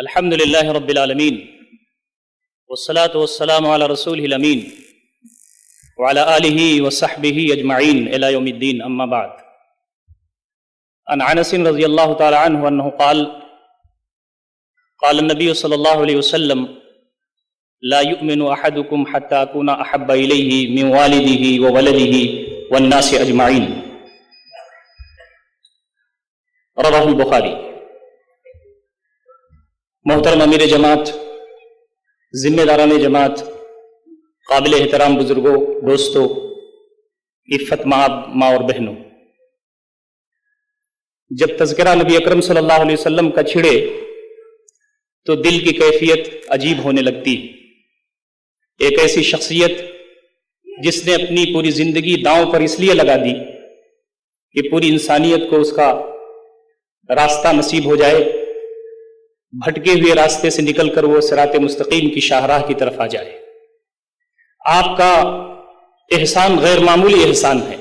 الحمد للہ رب العالمین والصلاة والسلام علی رسولہ الامین وعلی آلہ وصحبہ اجمعین الی یوم الدین اما بعد عن انس رضی اللہ تعالی عنہ انہ قال قال النبی صلی اللہ علیہ وسلم لا یؤمن احدکم حتی اکون احب الیہ من والدہ وولدہ والناس اجمعین رواہ البخاری۔ محترم امیر جماعت، ذمہ داران جماعت، قابل احترام بزرگوں، دوستوں، عفت ماں اور بہنوں، جب تذکرہ نبی اکرم صلی اللہ علیہ وسلم کا چھڑے تو دل کی کیفیت عجیب ہونے لگتی ہے۔ ایک ایسی شخصیت جس نے اپنی پوری زندگی داؤں پر اس لیے لگا دی کہ پوری انسانیت کو اس کا راستہ نصیب ہو جائے، بھٹکے ہوئے راستے سے نکل کر وہ صراط مستقیم کی شاہراہ کی طرف آ جائے۔ آپ کا احسان غیر معمولی احسان ہے۔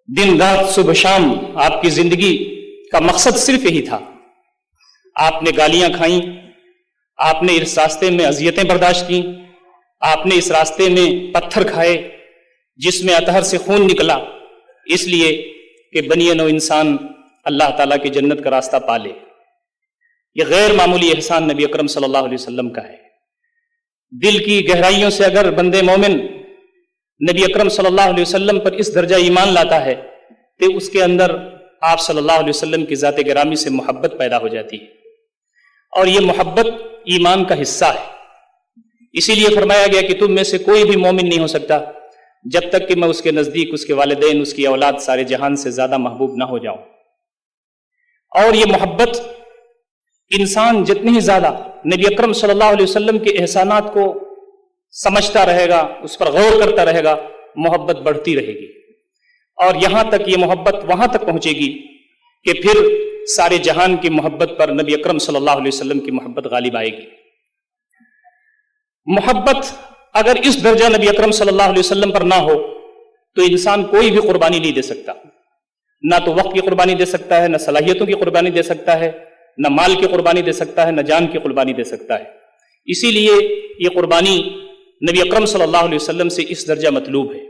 دن رات صبح شام آپ کی زندگی کا مقصد صرف یہی تھا۔ آپ نے گالیاں کھائیں، آپ نے اس راستے میں اذیتیں برداشت کیں، آپ نے اس راستے میں پتھر کھائے جس میں اطہر سے خون نکلا، اس لیے کہ بنی نوع انسان اللہ تعالیٰ کی جنت کا راستہ پالے۔ یہ غیر معمولی احسان نبی اکرم صلی اللہ علیہ وسلم کا ہے۔ دل کی گہرائیوں سے اگر بندے مومن نبی اکرم صلی اللہ علیہ وسلم پر اس درجہ ایمان لاتا ہے تو اس کے اندر آپ صلی اللہ علیہ وسلم کی ذات گرامی سے محبت پیدا ہو جاتی ہے، اور یہ محبت ایمان کا حصہ ہے۔ اسی لیے فرمایا گیا کہ تم میں سے کوئی بھی مومن نہیں ہو سکتا جب تک کہ میں اس کے نزدیک اس کے والدین، اس کی اولاد، سارے جہان سے زیادہ محبوب نہ ہو جاؤں۔ اور یہ محبت انسان جتنی ہی زیادہ نبی اکرم صلی اللہ علیہ وسلم کے احسانات کو سمجھتا رہے گا، اس پر غور کرتا رہے گا، محبت بڑھتی رہے گی، اور یہاں تک یہ محبت وہاں تک پہنچے گی کہ پھر سارے جہان کی محبت پر نبی اکرم صلی اللہ علیہ وسلم کی محبت غالب آئے گی۔ محبت اگر اس درجہ نبی اکرم صلی اللہ علیہ وسلم پر نہ ہو تو انسان کوئی بھی قربانی نہیں دے سکتا، نہ تو وقت کی قربانی دے سکتا ہے، نہ صلاحیتوں کی قربانی دے سکتا ہے، نہ مال کی قربانی دے سکتا ہے، نہ جان کی قربانی دے سکتا ہے۔ اسی لیے یہ قربانی نبی اکرم صلی اللہ علیہ وسلم سے اس درجہ مطلوب ہے۔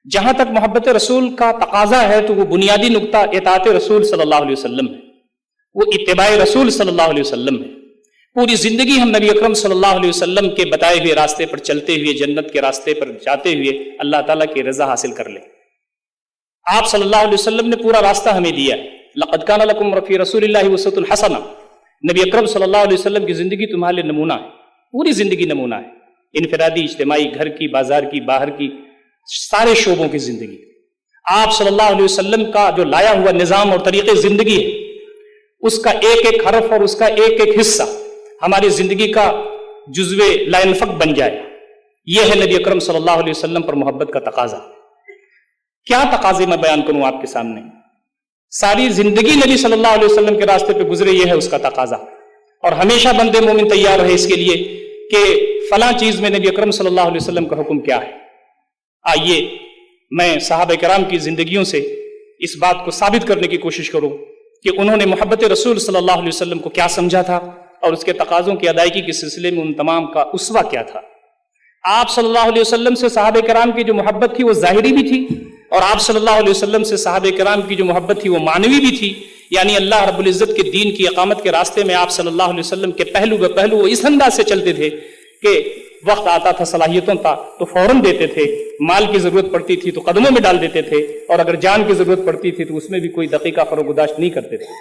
جہاں تک محبت رسول کا تقاضا ہے تو وہ بنیادی نقطہ اطاعت رسول صلی اللہ علیہ وسلم ہے، وہ اتباع رسول صلی اللہ علیہ وسلم ہے۔ پوری زندگی ہم نبی اکرم صلی اللہ علیہ وسلم کے بتائے ہوئے راستے پر چلتے ہوئے، جنت کے راستے پر جاتے ہوئے اللہ تعالیٰ کی رضا حاصل کر لیں۔ آپ صلی اللہ علیہ وسلم نے پورا راستہ ہمیں دیا ہے۔ لقد کان لکم فی رسول اللہ اسوۃ حسنہ، نبی اکرم صلی اللہ علیہ وسلم کی زندگی تمہارے لیے نمونہ ہے، پوری زندگی نمونہ ہے، انفرادی، اجتماعی، گھر کی، بازار کی، باہر کی، سارے شعبوں کی زندگی۔ آپ صلی اللہ علیہ وسلم کا جو لایا ہوا نظام اور طریقے زندگی ہے، اس کا ایک ایک حرف اور اس کا ایک ایک حصہ ہماری زندگی کا جزو لا ينفک بن جائے، یہ ہے نبی اکرم صلی اللہ علیہ وسلم پر محبت کا تقاضا۔ کیا تقاضے میں بیان کروں آپ کے سامنے؟ ساری زندگی نبی صلی اللہ علیہ وسلم کے راستے پہ گزرے، یہ ہے اس کا تقاضا، اور ہمیشہ بندے مومن تیار رہے اس کے لیے کہ فلاں چیز میں نبی اکرم صلی اللہ علیہ وسلم کا حکم کیا ہے۔ آئیے میں صحابہ کرام کی زندگیوں سے اس بات کو ثابت کرنے کی کوشش کروں کہ انہوں نے محبت رسول صلی اللہ علیہ وسلم کو کیا سمجھا تھا، اور اس کے تقاضوں کی ادائیگی کے سلسلے میں ان تمام کا اسوہ کیا تھا۔ آپ صلی اللہ علیہ وسلم سے صحابہ کرام کی جو محبت تھی وہ ظاہری بھی تھی، اور آپ صلی اللہ علیہ وسلم سے صحابہ کرام کی جو محبت تھی وہ معنوی بھی تھی، یعنی اللہ رب العزت کے دین کی اقامت کے راستے میں آپ صلی اللہ علیہ وسلم کے پہلو بہ پہلو وہ اس انداز سے چلتے تھے کہ وقت آتا تھا، صلاحیتوں تھا تو فوراً دیتے تھے، مال کی ضرورت پڑتی تھی تو قدموں میں ڈال دیتے تھے، اور اگر جان کی ضرورت پڑتی تھی تو اس میں بھی کوئی دقیقہ فروگداشت نہیں کرتے تھے۔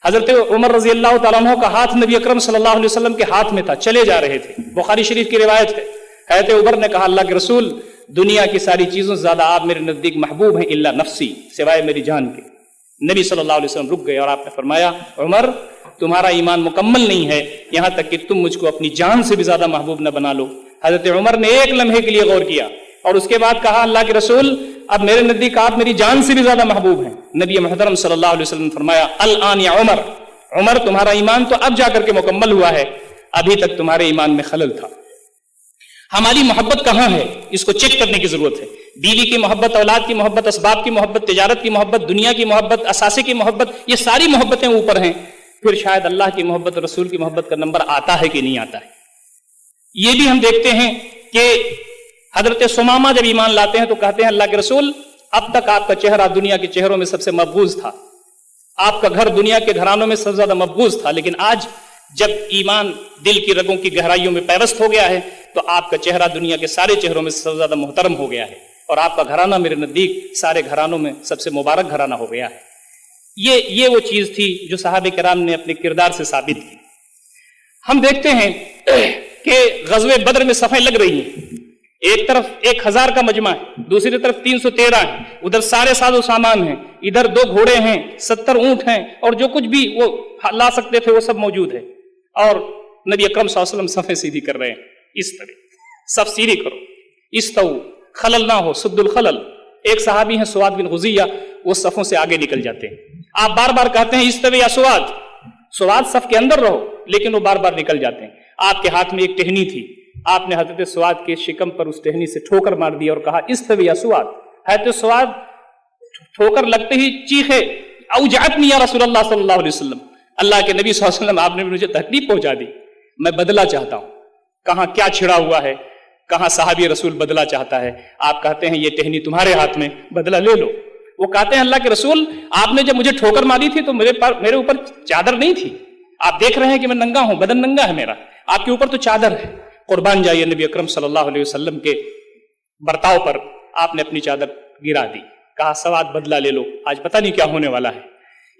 حضرت عمر رضی اللہ تعالیٰ عنہ کا ہاتھ نبی اکرم صلی اللہ علیہ وسلم کے ہاتھ میں تھا، چلے جا رہے تھے، بخاری شریف کی روایت ہے، حضرت عمر نے کہا اللہ کے رسول، دنیا کی ساری چیزوں سے زیادہ آپ میرے نزدیک محبوب ہیں الا نفسی، سوائے میری جان کے۔ نبی صلی اللہ علیہ وسلم رک گئے اور آپ نے فرمایا عمر تمہارا ایمان مکمل نہیں ہے یہاں تک کہ تم مجھ کو اپنی جان سے بھی زیادہ محبوب نہ بنا لو۔ حضرت عمر نے ایک لمحے کے لیے غور کیا اور اس کے بعد کہا اللہ کے رسول اب میرے نزدیک آپ میری جان سے بھی زیادہ محبوب ہیں۔ نبی محترم صلی اللہ علیہ وسلم نے فرمایا الآن یا عمر، عمر تمہارا ایمان تو اب جا کر کے مکمل ہوا ہے، ابھی تک تمہارے ایمان میں خلل تھا۔ ہماری محبت کہاں ہے اس کو چیک کرنے کی ضرورت ہے۔ بیوی کی محبت، اولاد کی محبت، اسباب کی محبت، تجارت کی محبت، دنیا کی محبت، اثاثے کی محبت، یہ ساری محبتیں اوپر ہیں، फिर शायद अल्लाह की मोहब्बत, रसूल की मोहब्बत का नंबर आता है कि नहीं आता है। ये भी हम देखते हैं कि हजरत सुमामा जब ईमान लाते हैं तो कहते हैं अल्लाह के रसूल, अब तक आपका चेहरा दुनिया के चेहरों में सबसे मकबूज था, आपका घर दुनिया के घरानों में सबसे ज्यादा मकबूज था, लेकिन आज जब ईमान दिल की रगों की गहराइयों में पैवस्त हो गया है तो आपका चेहरा दुनिया के सारे चेहरों में सबसे ज्यादा मोहतरम हो गया है और आपका घराना मेरे नजदीक सारे घरानों में सबसे मुबारक घराना हो गया है। ये वो चीज थी जो सहाबे किराम ने अपने किरदार से साबित की। हम देखते हैं कि गज़वे बद्र में सफ़ें लग रही हैं, एक तरफ 1000 का मजमा है, दूसरी तरफ 313 है, उधर सारे साजो सामान हैं, इधर 2 घोड़े हैं, 70 ऊंट हैं और जो कुछ भी वो ला सकते थे वो सब मौजूद है। और नबी अकरम सल्लल्लाहु अलैहि वसल्लम सफ़ें सीधी कर रहे हैं, इस तरह सब सीधी करो, इस तऊ खलल ना हो, सुद्दुल खलल। एक सहाबी हैं सुवाद बिन गुज़िया, वो सफ़ों से आगे निकल जाते हैं। आप बार बार कहते हैं इस तवे या सुवाद, सुवाद सफ के अंदर रहो, लेकिन वो बार बार निकल जाते हैं। आपके हाथ में एक टहनी थी, आपने हजरत सुवाद के शिकम पर उस टहनी से ठोकर मार दी और कहा इस तवे या सुवाद। हजरत सुवाद ठोकर लगते ही चीखे, औजातनी या रसूलुल्लाह सल्लल्लाहु अलैहि वसल्लम, अल्लाह के नबी सल्लल्लाहु अलैहि वसल्लम आपने मुझे तकलीफ पहुंचा दी, मैं बदला चाहता हूं। कहां क्या छिड़ा हुआ है, कहां साहबी रसूल बदला चाहता है। आप कहते हैं ये टहनी तुम्हारे हाथ में, बदला ले लो। वो कहते हैं अल्लाह के रसूल, आपने जब मुझे ठोकर मारी थी तो मेरे ऊपर चादर नहीं थी, आप देख रहे हैं कि मैं नंगा हूं, बदन नंगा है मेरा, आपके ऊपर तो चादर है। कुर्बान जाइए नबी अकरम सल्लल्लाहु अलैहि वसल्लम के बर्ताव पर आपने अपनी चादर गिरा दी, कहा सवाद बदला ले लो, आज पता नहीं क्या होने वाला है।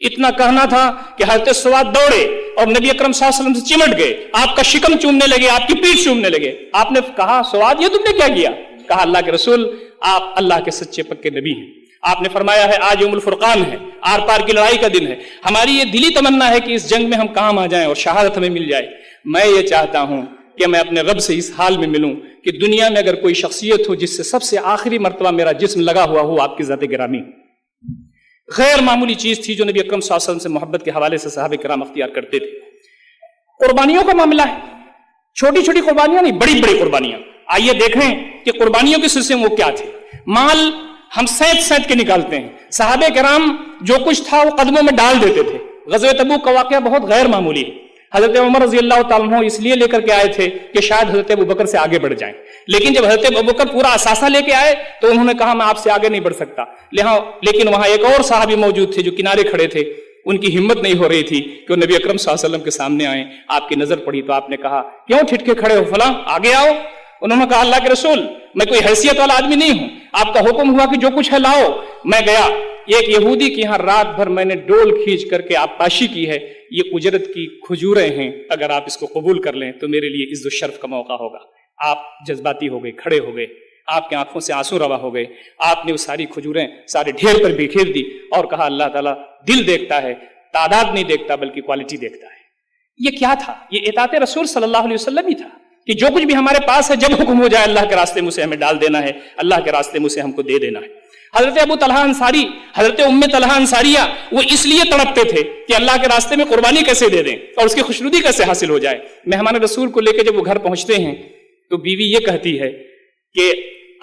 इतना कहना था कि हजरत सवाद दौड़े और नबी अकरम सल्लल्लाहु अलैहि वसल्लम से चिमट गए, आपका शिकम चूमने लगे, आपकी पीठ चूमने लगे। आपने कहा सवाद ये तुमने क्या किया? कहा अल्लाह के रसूल, आप अल्लाह के सच्चे पक्के नबी हैं। आपने फरमाया है आज यौमुल फुरकान है, आर पार की लड़ाई का दिन है, हमारी ये दिली तमन्ना है कि इस जंग में हम काम आ जाएं और शहादत हमें मिल जाए। मैं ये चाहता हूं कि मैं अपने रब से इस हाल में मिलूं कि दुनिया में अगर कोई शख्सियत हो जिससे सबसे आखिरी मर्तबा मेरा जिस्म लगा हुआ हो, आपकी ज़ात गिरामी। गैर मामूली चीज थी जो नबी अकरम सल्लल्लाहु अलैहि वसल्लम से मोहब्बत के हवाले से सहाबे किराम अख्तियार करते थे। कुर्बानियों का मामला है, छोटी छोटी कुर्बानियां नहीं, बड़ी बड़ी कुर्बानियां। आइए देखें कि कुर्बानियों के सिलसिले में वो क्या थे। माल हम सैंत के निकालते हैं, सहाबे किराम जो कुछ था वो कदमों में डाल देते थे। ग़ज़वे तबूक का वाक़या बहुत गैर मामूली है। हजरत उमर रज़ी अल्लाह तआला अन्हु इसलिए लेकर के आए थे कि शायद हजरत अबू बकर से आगे बढ़ जाएं, लेकिन जब हजरत अबू बकर पूरा असासा लेके आए तो उन्होंने कहा मैं आपसे आगे नहीं बढ़ सकता। लेकिन वहां एक और साहबी मौजूद थे जो किनारे खड़े थे, उनकी हिम्मत नहीं हो रही थी कि वो नबी अकरम सल्लल्लाहु अलैहि वसल्लम के सामने आए। आपकी नजर पड़ी तो आपने कहा क्यों ठिठके खड़े हो, फलां आगे आओ। उन्होंने कहा अल्लाह के रसूल, मैं कोई हैसियत वाला आदमी नहीं हूं, आपका हुक्म हुआ कि जो कुछ है लाओ। मैं गया, एक यहूदी के यहाँ रात भर मैंने डोल खींच करके आबपाशी की है, ये उजरत की खजूरें हैं, अगर आप इसको कबूल कर लें तो मेरे लिए इज्जत शर्फ का मौका होगा। आप जज्बाती हो गए, खड़े हो गए, आपके आंखों से आंसू रवा हो गए। आपने वो सारी खजूरें सारे ढेर पर बिखेर दी और कहा अल्लाह ताला दिल देखता है, तादाद नहीं देखता बल्कि क्वालिटी देखता है। ये क्या था? ये इताअत रसूल सल्लल्लाहु अलैहि वसल्लम ही था कि जो कुछ भी हमारे पास है जब हुक्म हो जाए अल्लाह के रास्ते में उसे हमें डाल देना है, अल्लाह के रास्ते में उसे हमको दे देना है। हजरत अबू तलहा अंसारी, हजरत उम्मे तलहा अंसारिया, वो इसलिए तड़पते थे कि अल्लाह के रास्ते में कुर्बानी कैसे दे दें और उसकी खुशनुदी कैसे हासिल हो जाए। मेहमान रसूल को लेकर जब वो घर पहुंचते हैं तो बीवी ये कहती है कि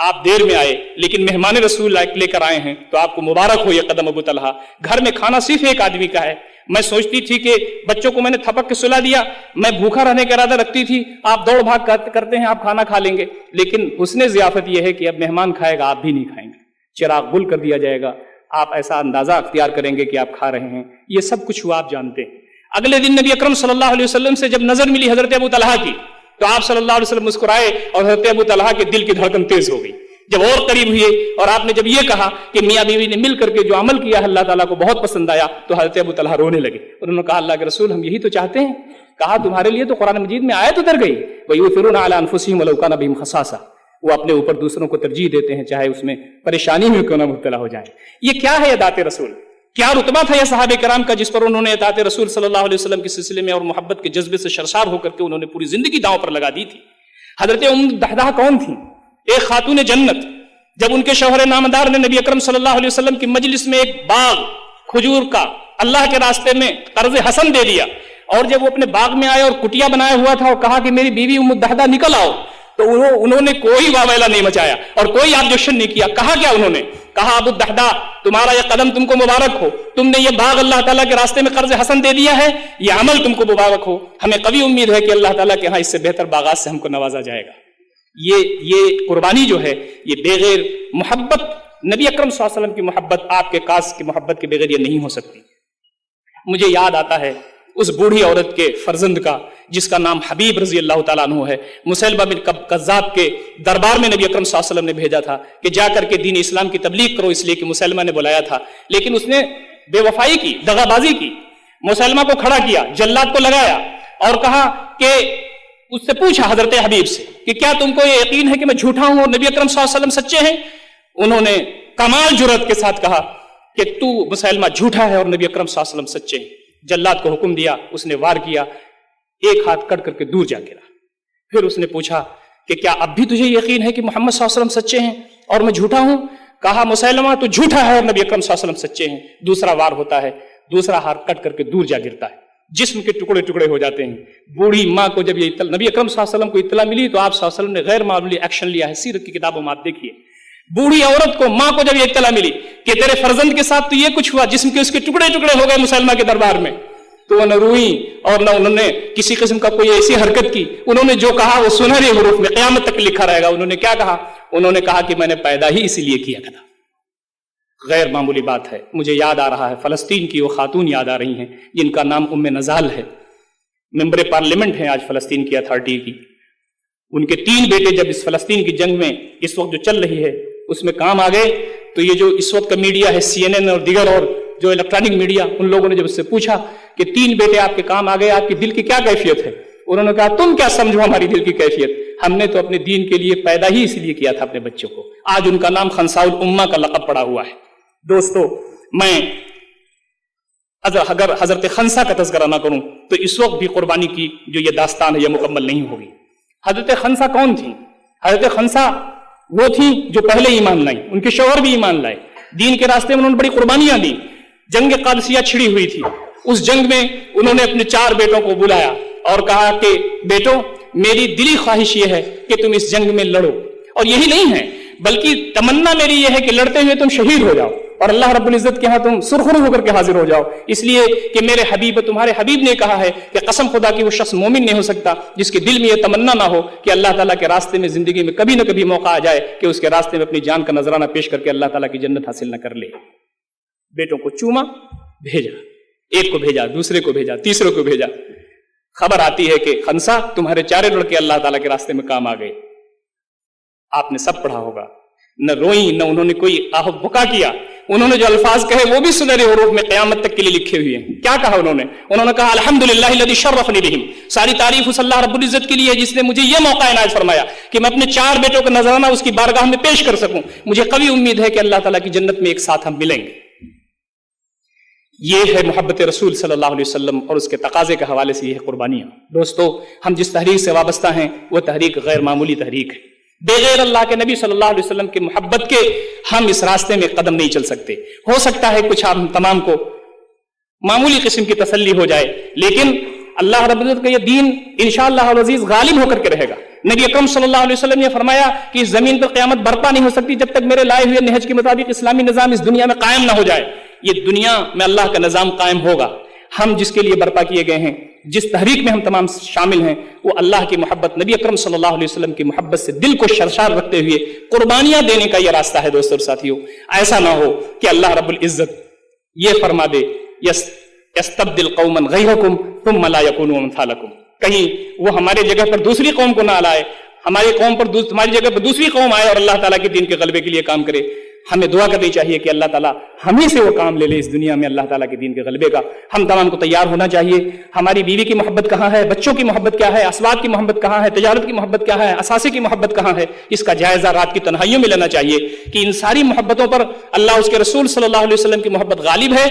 आप देर में आए लेकिन मेहमान रसूल लेकर आए हैं तो आपको मुबारक हो ये कदम अबू तलहा। घर में खाना सिर्फ एक आदमी का है। मैं सोचती थी कि बच्चों को मैंने थपक के सुला दिया, मैं भूखा रहने का इरादा रखती थी, आप दौड़ भाग करते हैं, आप खाना खा लेंगे, लेकिन हुस्ने ज़ियाफत यह है कि अब मेहमान खाएगा, आप भी नहीं खाएंगे, चिराग गुल कर दिया जाएगा, आप ऐसा अंदाजा अख्तियार करेंगे कि आप खा रहे हैं। ये सब कुछ हुआ, आप जानते हैं। अगले दिन नबी अकरम सल्लल्लाहु अलैहि वसल्लम से जब नजर मिली हजरत अबू तलहा की तो आप सल्लल्लाहु अलैहि वसल्लम मुस्कुराए और हजरत अबू तलहा के दिल की धड़कन तेज हो गई। जब और करीब हुए और आपने जब ये कहा कि मियाँ बीवी ने मिल करके जो अमल किया अल्लाह ताला को बहुत पसंद आया, तो हजरत अबू तलहा रोने लगे। उन्होंने कहा अल्लाह के रसूल, हम यही तो चाहते हैं। कहा तुम्हारे लिए तो कुरान मजीद में आयत उतर गई, वयुसिरूना अला अनफुसिहिम वलौ काना बिहिम खसासा, वो अपने ऊपर दूसरों को तरजीह देते हैं चाहे उसमें परेशानी में क्यों ना मुब्तला हो जाए। ये क्या है इताअत रसूल? क्या रुतबा था यह सहाबे किराम का जिस पर उन्होंने इताअत रसूल सल्लल्लाहु अलैहि वसल्लम के सिलसिले में और मोहब्बत के जज्बे से शर्शार होकर के उन्होंने पूरी जिंदगी दांव पर लगा दी थी। हजरत उम्म दहदा कौन थी? एक खातून जन्नत। जब उनके शौहर नामदार ने नबी अकरम सल्लल्लाहु अलैहि वसल्लम की मजलिस में एक बाग खजूर का अल्लाह के रास्ते में कर्ज हसन दे दिया और जब वो अपने बाग में आए और कुटिया बनाया हुआ था और कहा कि मेरी बीवी उम्म दहदा निकल आओ, तो उन्होंने कोई वावेला नहीं मचाया और कोई ऑब्जेक्शन नहीं किया। कहा क्या उन्होंने? कहा अबू दहदा तुम्हारा यह कदम तुमको मुबारक हो, तुमने ये बाग अल्लाह ताला के रास्ते में कर्ज हसन दे दिया है, ये अमल तुमको मुबारक हो, हमें कभी उम्मीद है कि अल्लाह ताला के यहाँ इससे बेहतर बागात से हमको नवाजा जाएगा। ये कुर्बानी जो है ये बगैर मोहब्बत, नबी अकरम सल्लल्लाहु अलैहि वसल्लम की मोहब्बत, आपके कास की मोहब्बत के बगैर ये नहीं हो सकती। मुझे याद आता है उस बूढ़ी औरत के फर्जंद का जिसका नाम हबीब रजी अल्लाह ताला अन्हु है, मुसैलमा बिन कज़्ज़ाब के दरबार में नबी अकरम सल्लल्लाहु अलैहि वसल्लम ने भेजा था कि जाकर के दीन इस्लाम की तबलीग करो, इसलिए कि मुसैलमा ने बुलाया था, लेकिन उसने बेवफाई की, दगाबाजी की। मुसैलमा को खड़ा किया, जल्लाद को लगाया और कहा कि उससे पूछा हजरत हबीब से कि क्या तुमको ये यकीन है कि मैं झूठा हूं और नबी अकरम सल्लल्लाहु अलैहि वसल्लम सच्चे हैं? उन्होंने कमाल जुर्रत के साथ कहा कि तू मुसैलमा झूठा है और नबी अकरम सल्लल्लाहु अलैहि वसल्लम सच्चे हैं। जल्लाद को हुक्म दिया, उसने वार किया, एक हाथ कट करके दूर जा गिरा। फिर उसने पूछा कि क्या अब भी तुझे यकीन है कि मोहम्मद सल्लल्लाहु अलैहि वसल्लम सच्चे हैं और मैं झूठा हूं? कहा मुसैलमा तू झूठा है और नबी अकरम सल्लल्लाहु अलैहि वसल्लम सच्चे हैं। दूसरा वार होता है, दूसरा हाथ कट करके दूर जा गिरता है, जिस्म के टुकड़े टुकड़े हो जाते हैं। बूढ़ी माँ को जब ये नबी अकरम सल्लल्लाहु अलैहि वसल्लम को इत्तला मिली तो आप सल्लल्लाहु अलैहि वसल्लम ने गैर मामूली एक्शन लिया है। सीरत की किताबों में आप देखिए, बूढ़ी औरत को, माँ को जब ये इत्तला मिली कि तेरे फर्जंद के साथ तो ये कुछ हुआ, जिस्म के उसके टुकड़े टुकड़े हो गए मुसैलमा के दरबार में, तो न रोई और न उन्होंने किसी किस्म का कोई ऐसी हरकत की। उन्होंने जो कहा वो सुनहरे हुरूफ में क़यामत तक लिखा रहेगा। उन्होंने क्या कहा? उन्होंने कहा कि मैंने पैदा ही इसीलिए किया था। गैर मामूली बात है। मुझे याद आ रहा है फलस्तीन की वो खातून याद आ रही हैं जिनका नाम उम्मे नजाल है, मेंबर पार्लियामेंट हैं आज फलस्तीन की अथॉरिटी की। उनके 3 बेटे जब इस फलस्तीन की जंग में इस वक्त जो चल रही है उसमें काम आ गए, तो ये जो इस वक्त का मीडिया है, CNN और दीगर और जो इलेक्ट्रॉनिक मीडिया, उन लोगों ने जब उससे पूछा कि 3 बेटे आपके काम आ गए, आपके दिल की क्या कैफियत है? उन्होंने कहा तुम क्या समझो हमारी दिल की कैफियत, हमने तो अपने दीन के लिए पैदा ही इसलिए किया था अपने बच्चों को। आज उनका नाम खंसाउल उम्मा का लक़ब पड़ा हुआ है। दोस्तों, मैं अगर हजरत खंसा का तज़किरा ना करूं तो इस वक्त भी कुर्बानी की जो ये दास्तान है ये मुकम्मल नहीं होगी। हजरत खंसा कौन थी? हजरत खंसा वो थी जो पहले ईमान लाई, उनके शौहर भी ईमान लाए, दीन के रास्ते में उन्होंने बड़ी कुर्बानियां दी। जंग क़ादिसिया छिड़ी हुई थी, उस जंग में उन्होंने अपने 4 बेटों को बुलाया और कहा कि बेटो, मेरी दिली ख्वाहिश ये है कि तुम इस जंग में लड़ो, और यही नहीं है बल्कि तमन्ना मेरी ये है कि लड़ते हुए तुम शहीद हो जाओ और अल्लाह रब्बुल इज्जत के यहाँ तुम सुरखरू होकर के हाजिर हो जाओ, इसलिए कि मेरे हबीब, तुम्हारे हबीब ने कहा है कि कसम खुदा की वो शख्स मोमिन नहीं हो सकता जिसके दिल में ये तमन्ना ना हो कि अल्लाह ताला के रास्ते में जिंदगी में कभी ना कभी मौका आ जाए कि उसके रास्ते में अपनी जान का नजराना पेश करके अल्लाह ताला की जन्नत हासिल न कर ले। बेटों को चूमा, भेजा, एक को भेजा, दूसरे को भेजा, तीसरे को भेजा। खबर आती है कि खंसा तुम्हारे 4 लड़के अल्लाह ताला के रास्ते में काम आ गए। आपने सब पढ़ा होगा, न रोई न उन्होंने कोई आह बुका किया। उन्होंने जो अल्फाज कहे वो भी सुनहरे हुरूफ में क़यामत तक के लिए लिखे हुए हैं। क्या कहा उन्होंने? उन्होंने कहा अल्हम्दुलिल्लाह लज़ी शर्रफ़नी बिहिम, सारी तारीफ उस अल्लाह रब्बुल इज्जत के लिए है जिसने मुझे ये मौका इनायत फरमाया कि मैं अपने 4 बेटों का नजराना उसकी बारगाह में पेश कर सकूं। मुझे कभी उम्मीद है कि अल्लाह ताला की जन्नत में एक साथ हम मिलेंगे। ये है मोहब्बत रसूल सल्लल्लाहु अलैहि वसल्लम और उसके तकाजे के हवाले से ये है कुर्बानियां। दोस्तों, हम जिस तहरीक से वाबस्ता हैं वो तहरीक गैर मामूली तहरीक है। बगैर अल्लाह के नबी सल्लल्लाहु अलैहि वसल्लम की मोहब्बत के हम इस रास्ते में कदम नहीं चल सकते। हो सकता है कुछ हम तमाम को मामूली किस्म की तसल्ली हो जाए, लेकिन अल्लाह रब्बुल इज्जत का ये दीन इंशाअल्लाह अज़ीज़ गालिब होकर के रहेगा। नबी अकरम सल्लल्लाहु अलैहि वसल्लम ने फरमाया कि इस जमीन पर क़यामत बर्पा नहीं हो सकती जब तक मेरे लाए हुए नहज के मुताबिक इस्लामी निज़ाम इस दुनिया में कायम ना हो जाए। ये दुनिया में अल्लाह का निज़ाम कायम होगा। हम जिसके लिए बर्पा किए गए हैं, जिस तहरीक में हम तमाम शामिल हैं, वो अल्लाह की मोहब्बत, नबी अकरम सल्लल्लाहु अलैहि वसल्लम की मोहब्बत से दिल को शरशार रखते हुए कुर्बानियां देने का ये रास्ता है। दोस्तों और साथियों, ऐसा ना हो कि अल्लाह रब्बुल इज्जत ये फरमा दे यस्तब्दिल कौमन गैरकुम तुम्मा ला यकूनू अम्सालकुम, कहीं वो हमारे जगह पर दूसरी कौम को ना लाए, हमारी कौम पर तुम्हारी जगह पर दूसरी कौम आए और अल्लाह ताला के दीन के गलबे के लिए काम करे। हमें दुआ करनी चाहिए कि अल्लाह ताला हम ही से वो काम ले ले इस दुनिया में अल्लाह ताला के दीन के गलबे का। हम तमाम को तैयार होना चाहिए। हमारी बीवी की मोहब्बत कहाँ है, बच्चों की मोहब्बत क्या है, असवाद की मोहब्बत कहाँ है, तजारत की मोहब्बत क्या है, असासे की मोहब्बत कहाँ है, इसका जायजा रात की तन्हाइयों में लेना चाहिए कि इन सारी मोहब्बतों पर अल्लाह उसके रसूल सल्लल्लाहु अलैहि वसल्लम की मोहब्बत गालिब है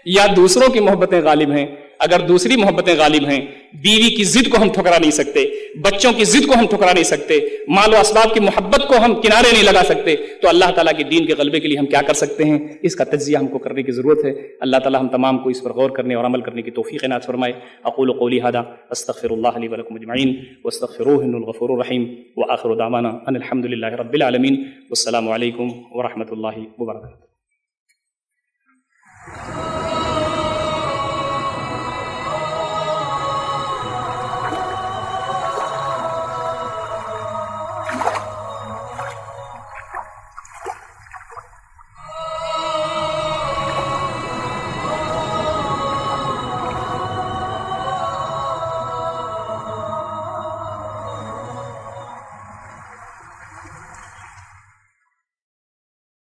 या दूसरों की मोहब्बतें गालिब हैं। اگر دوسری محبتیں غالب ہیں، بیوی کی ضد کو ہم ٹھکرا نہیں سکتے، بچوں کی ضد کو ہم ٹھکرا نہیں سکتے، مال و اسباب کی محبت کو ہم کنارے نہیں لگا سکتے، تو اللہ تعالیٰ کے دین کے غلبے کے لیے ہم کیا کر سکتے ہیں؟ اس کا تجزیہ ہم کو کرنے کی ضرورت ہے۔ اللہ تعالیٰ ہم تمام کو اس پر غور کرنے اور عمل کرنے کی توفیق عنایت فرمائے۔ اقول قولی ھذا استغفر اللہ لی ولکم اجمعین واستغفروہ انہ الغفور الرحیم، وآخر دعوانا ان الحمد للہ رب العالمین، والسلام علیکم ورحمۃ اللہ وبرکاتہ۔